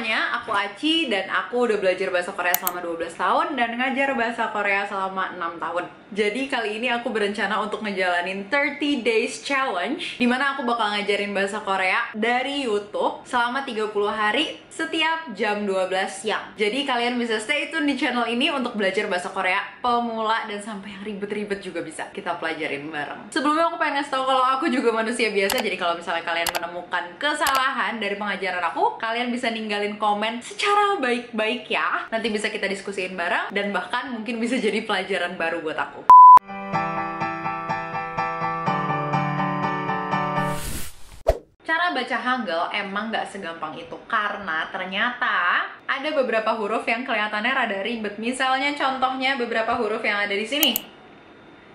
semuanya, aku Aci dan aku udah belajar bahasa Korea selama 12 tahun dan ngajar bahasa Korea selama 6 tahun. Jadi kali ini aku berencana untuk ngejalanin 30 days challenge, dimana aku bakal ngajarin bahasa Korea dari YouTube selama 30 hari setiap jam 12 siang. Jadi kalian bisa stay tune di channel ini untuk belajar bahasa Korea pemula dan sampai yang ribet-ribet juga bisa kita pelajarin bareng. Sebelumnya aku pengen ngasih tau kalau aku juga manusia biasa, jadi kalau misalnya kalian menemukan kesalahan dari pengajaran aku, kalian bisa ninggalin komen secara baik-baik ya. Nanti bisa kita diskusiin bareng dan bahkan mungkin bisa jadi pelajaran baru buat aku. Cara baca Hangul emang nggak segampang itu karena ternyata ada beberapa huruf yang kelihatannya rada ribet. Misalnya contohnya beberapa huruf yang ada di sini.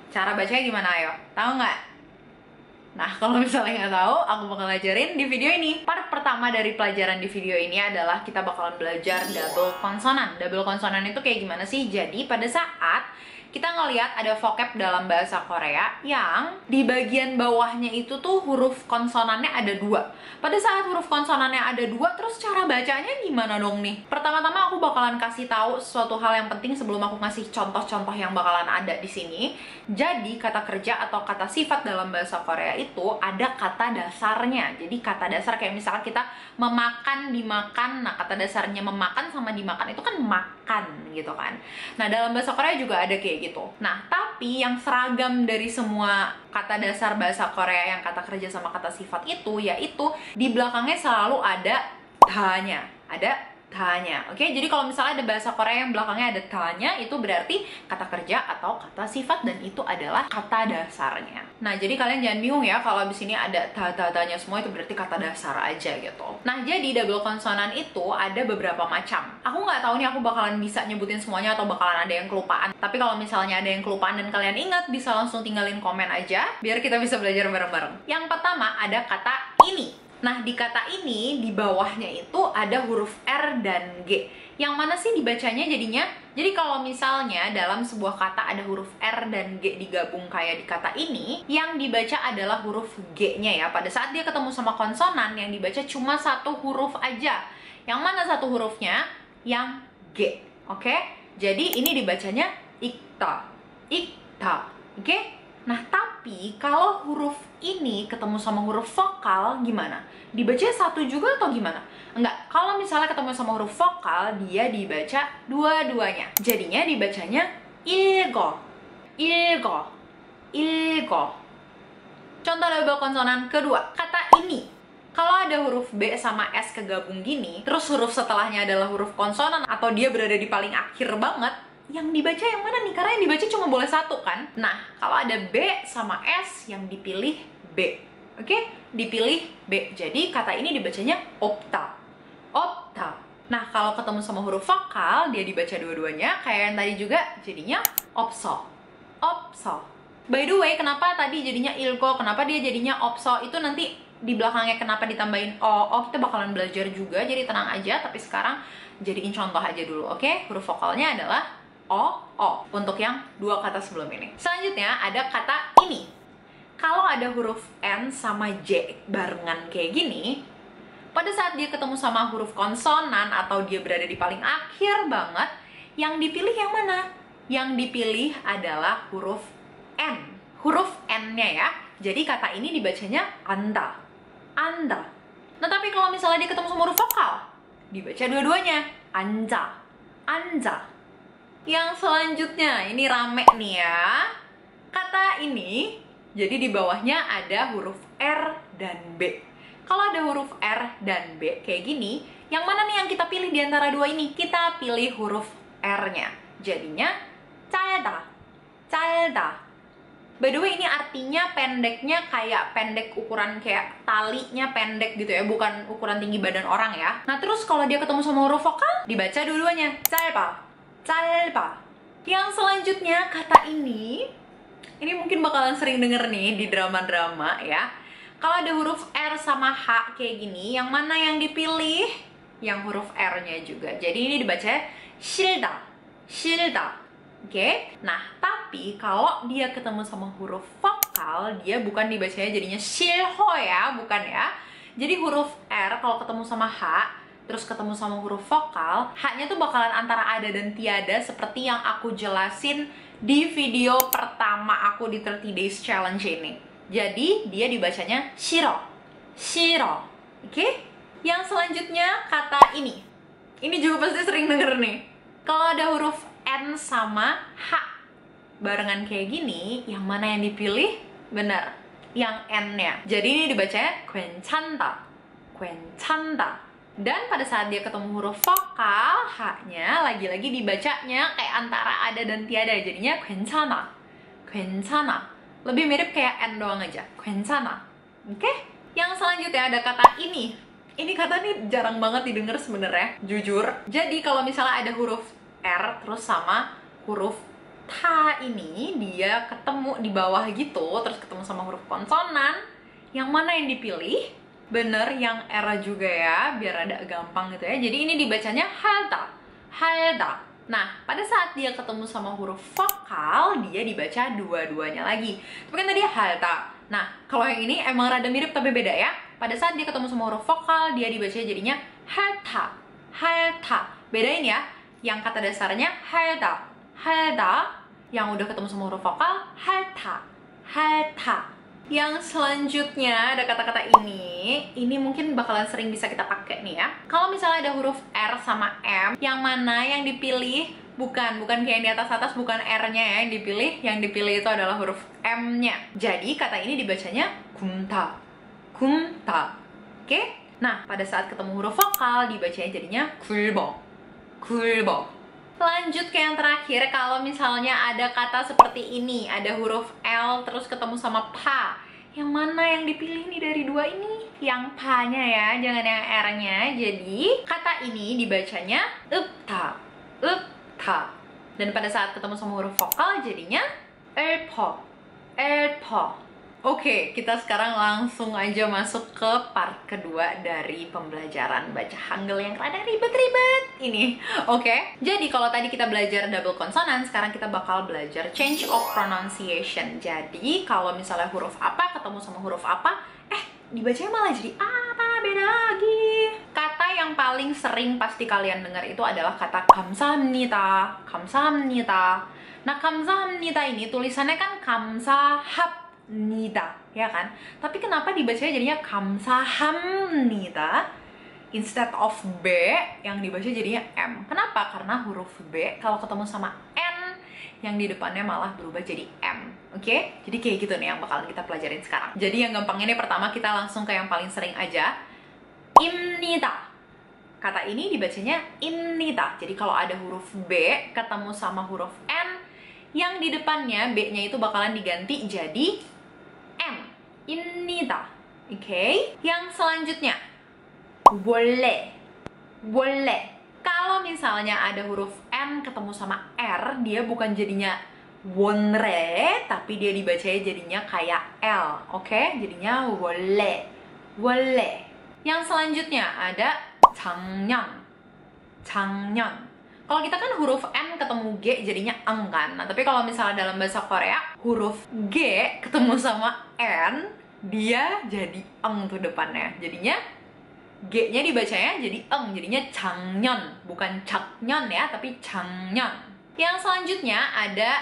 Cara bacanya gimana ayo? Tahu nggak? Nah, kalau misalnya nggak tahu, aku bakal ngajarin di video ini. Part pertama dari pelajaran di video ini adalah kita bakalan belajar double konsonan. Double konsonan itu kayak gimana sih? Jadi pada saat kita ngelihat ada vocab dalam bahasa Korea yang di bagian bawahnya itu tuh huruf konsonannya ada dua. Pada saat huruf konsonannya ada dua, terus cara bacanya gimana dong nih? Pertama-tama aku bakalan kasih tahu suatu hal yang penting sebelum aku ngasih contoh-contoh yang bakalan ada di sini. Jadi kata kerja atau kata sifat dalam bahasa Korea itu ada kata dasarnya. Jadi kata dasar kayak misalkan kita memakan, dimakan. Nah, kata dasarnya memakan sama dimakan itu kan makan gitu kan. Nah, dalam bahasa Korea juga ada kayak gitu. Nah, tapi yang seragam dari semua kata dasar bahasa Korea yang kata kerja sama kata sifat itu, yaitu di belakangnya selalu ada tanya. Ada tanya. Oke, jadi kalau misalnya ada bahasa Korea yang belakangnya ada tanya, itu berarti kata kerja atau kata sifat dan itu adalah kata dasarnya. Nah, jadi kalian jangan bingung ya kalau di sini ada tanya semua itu berarti kata dasar aja gitu. Nah, jadi double konsonan itu ada beberapa macam. Aku nggak tahu nih aku bakalan bisa nyebutin semuanya atau bakalan ada yang kelupaan. Tapi kalau misalnya ada yang kelupaan dan kalian ingat, bisa langsung tinggalin komen aja biar kita bisa belajar bareng-bareng. Yang pertama ada kata ini. Nah, di kata ini, di bawahnya itu ada huruf R dan G. Yang mana sih dibacanya jadinya? Jadi kalau misalnya dalam sebuah kata ada huruf R dan G digabung kayak di kata ini, yang dibaca adalah huruf G-nya ya. Pada saat dia ketemu sama konsonan, yang dibaca cuma satu huruf aja. Yang mana satu hurufnya? Yang G. Oke? Jadi ini dibacanya ikta. Ikta. Oke? Nah, tapi kalau huruf ini ketemu sama huruf vokal, gimana? Dibacanya satu juga atau gimana? Enggak, kalau misalnya ketemu sama huruf vokal, dia dibaca dua-duanya. Jadinya dibacanya ilgo, ilgo, ilgo. Contoh double konsonan kedua, kata ini. Kalau ada huruf B sama S kegabung gini, terus huruf setelahnya adalah huruf konsonan atau dia berada di paling akhir banget, yang dibaca yang mana nih? Karena yang dibaca cuma boleh satu kan? Nah, kalau ada B sama S, yang dipilih B. Oke? Dipilih B. Jadi kata ini dibacanya opta. Opta. Nah, kalau ketemu sama huruf vokal, dia dibaca dua-duanya. Kayak yang tadi juga, jadinya opso. Opso. By the way, kenapa tadi jadinya ilko? Kenapa dia jadinya opso? Itu nanti di belakangnya kenapa ditambahin O? Kita bakalan belajar juga, jadi tenang aja. Tapi sekarang jadiin contoh aja dulu, oke? Huruf vokalnya adalah O. Untuk yang dua kata sebelum ini. Selanjutnya ada kata ini. Kalau ada huruf N sama J barengan kayak gini, pada saat dia ketemu sama huruf konsonan atau dia berada di paling akhir banget, yang dipilih yang mana? Yang dipilih adalah huruf N. Huruf N-nya ya. Jadi kata ini dibacanya anda. Anda. Nah, tapi kalau misalnya dia ketemu sama huruf vokal, dibaca dua-duanya. Anja. Anja. Yang selanjutnya, ini rame nih ya. Kata ini, jadi di bawahnya ada huruf R dan B. Kalau ada huruf R dan B kayak gini, yang mana nih yang kita pilih di antara dua ini? Kita pilih huruf R-nya. Jadinya calda. Calda. By the way, ini artinya pendeknya kayak pendek ukuran kayak talinya pendek gitu ya, bukan ukuran tinggi badan orang ya. Nah, terus kalau dia ketemu sama huruf vokal, dibaca dua-duanya. Calba. Calba. Yang selanjutnya kata ini mungkin bakalan sering denger nih di drama-drama ya. Kalau ada huruf R sama H kayak gini, yang mana yang dipilih? Yang huruf R-nya juga. Jadi ini dibaca shilda. Shilda. Oke? Nah, tapi kalau dia ketemu sama huruf vokal, dia bukan dibacanya jadinya shilho ya, bukan ya. Jadi huruf R kalau ketemu sama H, terus ketemu sama huruf vokal, H-nya tuh bakalan antara ada dan tiada seperti yang aku jelasin di video pertama aku di 30 Days Challenge ini. Jadi, dia dibacanya shiro. Shiro. Oke? Yang selanjutnya kata ini. Ini juga pasti sering denger nih. Kalau ada huruf N sama H barengan kayak gini, yang mana yang dipilih? Bener, yang N-nya. Jadi ini dibacanya 괜찮다. 괜찮다. Dan pada saat dia ketemu huruf vokal, H-nya lagi-lagi dibacanya kayak antara ada dan tiada. Jadinya 괜찮아. 괜찮아. Lebih mirip kayak N doang aja. 괜찮아. Oke? Yang selanjutnya ada kata ini. Ini kata nih jarang banget didengar sebenarnya, jujur. Jadi kalau misalnya ada huruf R terus sama huruf ta ini, dia ketemu di bawah gitu, terus ketemu sama huruf konsonan, yang mana yang dipilih? Bener, yang R juga ya, biar ada gampang gitu ya. Jadi ini dibacanya halda, halda. Nah, pada saat dia ketemu sama huruf vokal, dia dibaca dua-duanya lagi. Tapi kan tadi halda. Nah, kalau yang ini emang rada mirip tapi beda ya. Pada saat dia ketemu sama huruf vokal, dia dibaca jadinya halta, halta. Bedain ya, yang kata dasarnya halda, halda. Yang udah ketemu sama huruf vokal, halta, halta. Yang selanjutnya ada kata-kata ini mungkin bakalan sering bisa kita pakai nih ya. Kalau misalnya ada huruf R sama M, yang mana yang dipilih? Bukan kayak yang di atas-atas, bukan R-nya ya yang dipilih. Yang dipilih itu adalah huruf M-nya. Jadi kata ini dibacanya kumta, kumta. Oke? Nah, pada saat ketemu huruf vokal dibacanya jadinya 굴복, 굴복. Lanjut ke yang terakhir, kalau misalnya ada kata seperti ini, ada huruf L terus ketemu sama pa, yang mana yang dipilih nih dari dua ini? Yang pa-nya ya, jangan yang R-nya. Jadi kata ini dibacanya upta, upta. Dan pada saat ketemu sama huruf vokal jadinya elpo, elpo. Oke, kita sekarang langsung aja masuk ke part kedua dari pembelajaran baca Hangul yang rada ribet-ribet ini. Oke, jadi kalau tadi kita belajar double konsonan, sekarang kita bakal belajar change of pronunciation. Jadi kalau misalnya huruf apa ketemu sama huruf apa, dibacanya malah jadi apa, beda lagi. Kata yang paling sering pasti kalian dengar itu adalah kata 감사합니다, 감사합니다. Nah, 감사합니다 ini tulisannya kan 감사합 nida, ya kan? Tapi kenapa dibacanya jadinya 감사합니다 instead of B yang dibaca jadinya M? Kenapa? Karena huruf B kalau ketemu sama N yang di depannya malah berubah jadi M. Oke? Jadi kayak gitu nih yang bakalan kita pelajarin sekarang. Jadi yang gampangnya nih pertama kita langsung ke yang paling sering aja. Imnida. Kata ini dibacanya imnida. Jadi kalau ada huruf B ketemu sama huruf N, yang di depannya B-nya itu bakalan diganti jadi M. Imnida. Oke? Yang selanjutnya boleh. Boleh. Kalau misalnya ada huruf N ketemu sama R, dia bukan jadinya wonre, tapi dia dibacanya jadinya kayak L. Oke? Jadinya boleh. Boleh. Yang selanjutnya ada 작년. 작년. Kalau kita kan huruf N ketemu G jadinya eng kan. Nah, tapi kalau misalnya dalam bahasa Korea, huruf G ketemu sama N, dia jadi eng tuh depannya. Jadinya G-nya dibacanya jadi eng, jadinya 작년. Bukan 작년 ya, tapi 작년. Yang selanjutnya ada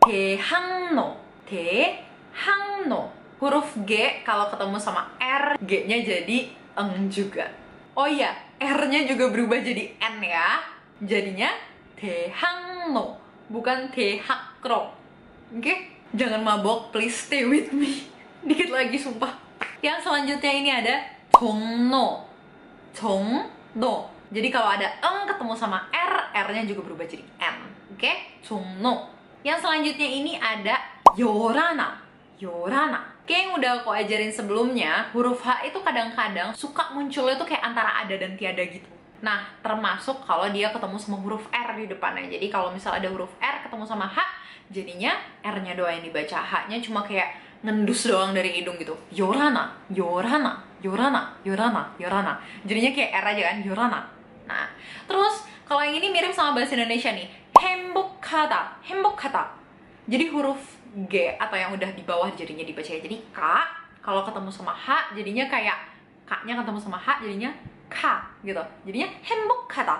대학로. 대학로. Huruf G kalau ketemu sama R, G-nya jadi eng juga. Oh iya, R-nya juga berubah jadi N ya. Jadinya 대학로, bukan 대학로. Oke? Jangan mabok, please stay with me. Dikit lagi, sumpah. Yang selanjutnya ini ada 종로. 종로. Jadi kalau ada eng ketemu sama R, R-nya juga berubah jadi N. Oke? 종로. Yang selanjutnya ini ada yorana. Yorana. Kayak yang udah aku ajarin sebelumnya, huruf H itu kadang-kadang suka munculnya tuh kayak antara ada dan tiada gitu. Nah, termasuk kalau dia ketemu sama huruf R di depannya. Jadi kalau misalnya ada huruf R ketemu sama H, jadinya R-nya doang yang dibaca, H-nya cuma kayak ngendus doang dari hidung gitu. Yorana, yorana, yorana, yorana, yorana. Jadinya kayak R aja kan, yorana. Nah, terus kalau yang ini mirip sama bahasa Indonesia nih, 행복하다, 행복하다. Jadi huruf G atau yang udah di bawah jadinya dibaca jadi K. Kalau ketemu sama H jadinya kayak K-nya ketemu sama H jadinya ka gitu. Jadinya 행복하다.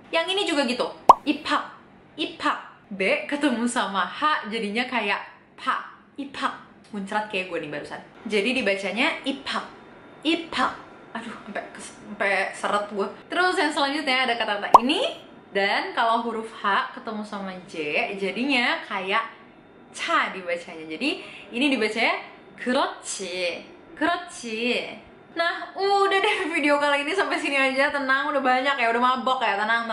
Yang ini juga gitu. 입학. B ketemu sama H jadinya kayak 입학. Muncrat kayak gue nih barusan. Jadi dibacanya 입학. Aduh, sampai seret gue. Terus yang selanjutnya ada kata-kata ini. Dan kalau huruf H ketemu sama J jadinya kayak ca dibacanya. Jadi ini dibacanya 그렇지. Nah, udah deh video kali ini sampai sini aja. Tenang, udah banyak ya, udah mabok ya. Tenang.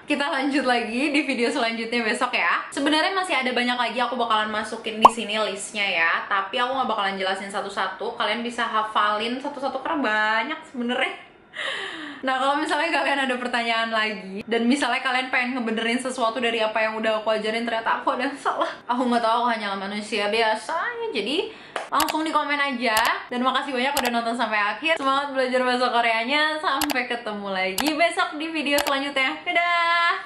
Kita lanjut lagi di video selanjutnya besok ya. Sebenarnya masih ada banyak lagi aku bakalan masukin di sini listnya ya. Tapi aku nggak bakalan jelasin satu-satu. Kalian bisa hafalin satu-satu karena banyak sebenarnya. Nah, kalau misalnya kalian ada pertanyaan lagi dan misalnya kalian pengen ngebenerin sesuatu dari apa yang udah aku ajarin, ternyata aku ada yang salah, aku nggak tahu, aku hanyalah manusia biasa ya, jadi langsung di komen aja. Dan makasih banyak udah nonton sampai akhir. Semangat belajar bahasa Koreanya. Sampai ketemu lagi besok di video selanjutnya. Dadah.